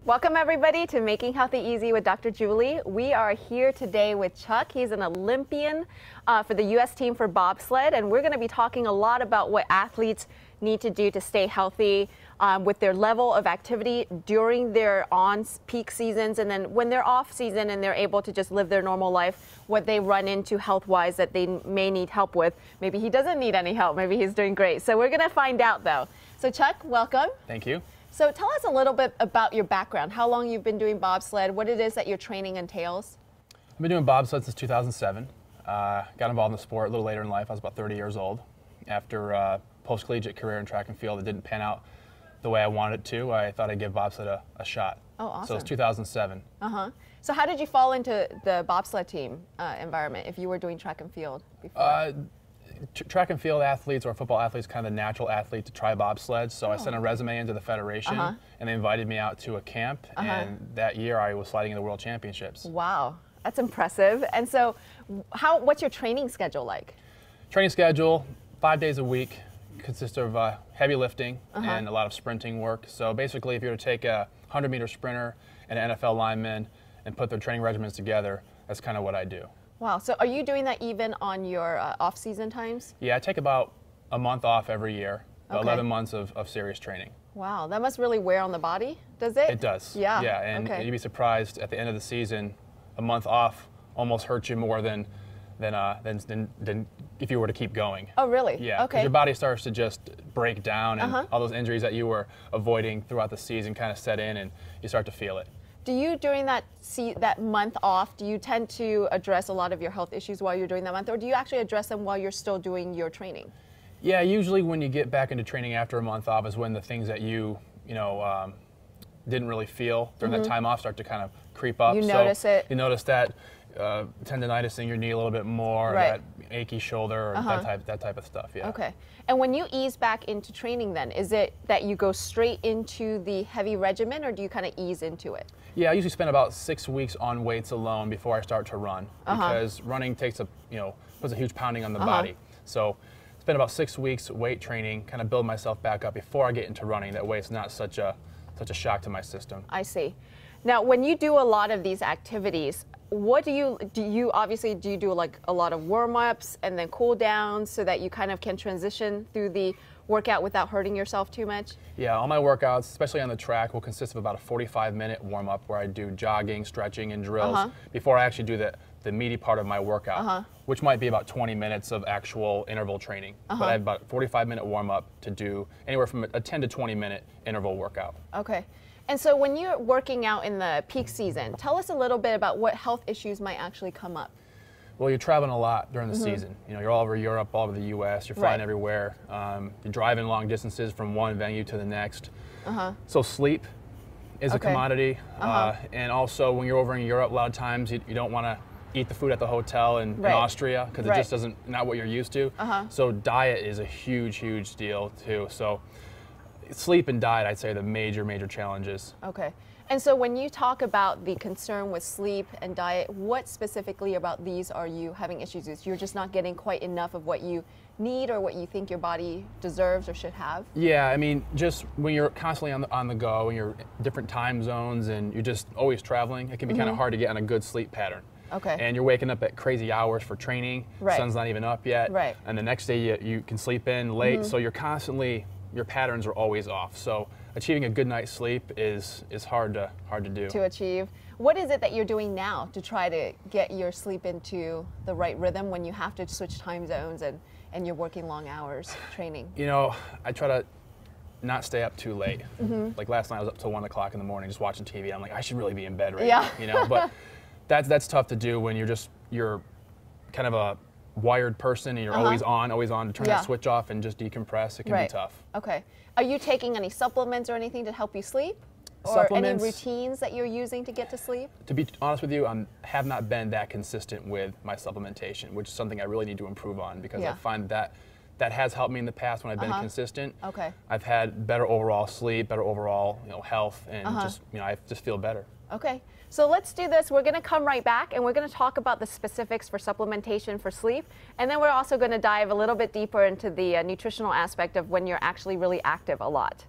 Welcome everybody to Making Healthy Easy with Dr. Julie. We are here today with Chuck. He's an Olympian for the U.S. team for bobsled, and we're going to be talking a lot about what athletes need to do to stay healthy with their level of activity during their on-peak seasons, and then when they're off-season and they're able to just live their normal life, what they run into health-wise that they may need help with. Maybe he doesn't need any help. Maybe he's doing great. So we're going to find out, though. So Chuck, welcome. Thank you. So tell us a little bit about your background, how long you've been doing bobsled, what it is that your training entails. I've been doing bobsled since 2007. Got involved in the sport a little later in life. I was about 30 years old. After a post-collegiate career in track and field that didn't pan out the way I wanted it to, I thought I'd give bobsled a shot. Oh, awesome. So it's 2007. So how did you fall into the bobsled team environment if you were doing track and field before? Track and field athletes or football athletes kind of the natural athlete to try bobsled. So I sent a resume into the federation and they invited me out to a camp. And that year I was sliding into World Championships. Wow, that's impressive. And so what's your training schedule like? Training schedule, 5 days a week, consists of heavy lifting and a lot of sprinting work. So basically if you were to take a 100-meter sprinter and an NFL lineman and put their training regimens together, that's kind of what I do. Wow, so are you doing that even on your off-season times? Yeah, I take about a month off every year, 11 months of serious training. Wow, that must really wear on the body, does it? It does. Yeah. Yeah, and you'd be surprised at the end of the season, a month off almost hurts you more than if you were to keep going. Oh, really? Yeah, because your body starts to just break down and all those injuries that you were avoiding throughout the season kind of set in and you start to feel it. Do you, during that month off, do you tend to address a lot of your health issues while you're doing that month, or do you actually address them while you're still doing your training? Yeah, usually when you get back into training after a month off is when the things that you didn't really feel during that time off start to kind of creep up. You notice it. You notice that tendonitis in your knee a little bit more, that achy shoulder, or that type of stuff. Yeah. Okay. And when you ease back into training, then is it that you go straight into the heavy regimen, or do you kind of ease into it? Yeah, I usually spend about 6 weeks on weights alone before I start to run, because running takes puts a huge pounding on the body. So spend about 6 weeks weight training, kind of build myself back up before I get into running. That way, it's not such a shock to my system. I see. Now, when you do a lot of these activities, what do you do like a lot of warm-ups and then cool downs so that you kind of can transition through the workout without hurting yourself too much? Yeah, all my workouts, especially on the track, will consist of about a 45-minute warm-up where I do jogging, stretching, and drills before I actually do the meaty part of my workout, which might be about 20 minutes of actual interval training. But I have about a 45-minute warm-up to do anywhere from a 10 to 20-minute interval workout. Okay. And so when you're working out in the peak season, tell us a little bit about what health issues might actually come up. Well, you're traveling a lot during the season. You're all over Europe, all over the U.S., you're flying everywhere. You're driving long distances from one venue to the next. So sleep is a commodity. And also when you're over in Europe, a lot of times you don't want to eat the food at the hotel in Austria because it just not what you're used to. So diet is a huge, huge deal too. So sleep and diet, I'd say, are the major challenges. Okay. And so when you talk about the concern with sleep and diet, what specifically about these are you having issues with? You're just not getting quite enough of what you need or what you think your body deserves or should have? Yeah, I mean, just when you're constantly on the go and you're in different time zones and you're just always traveling, it can be kind of hard to get on a good sleep pattern. Okay. And you're waking up at crazy hours for training, sun's not even up yet, and the next day you can sleep in late, so you're constantly, your patterns are always off. So achieving a good night's sleep is hard to do. To achieve. What is it that you're doing now to try to get your sleep into the right rhythm when you have to switch time zones and you're working long hours training? I try to not stay up too late. Like last night I was up till 1 o'clock in the morning just watching TV. I'm like, I should really be in bed right now. But that's tough to do when you're kind of a wired person and you're always on to turn that switch off and just decompress. It can be tough. Okay. Are you taking any supplements or anything to help you sleep? Or any routines that you're using to get to sleep? To be honest with you, I have not been that consistent with my supplementation, which is something I really need to improve on because I find that has helped me in the past when I've been consistent. Okay. I've had better overall sleep, better overall health, and I just feel better. Okay. So let's do this. We're going to come right back and we're going to talk about the specifics for supplementation for sleep. And then we're also going to dive a little bit deeper into the nutritional aspect of when you're actually really active a lot.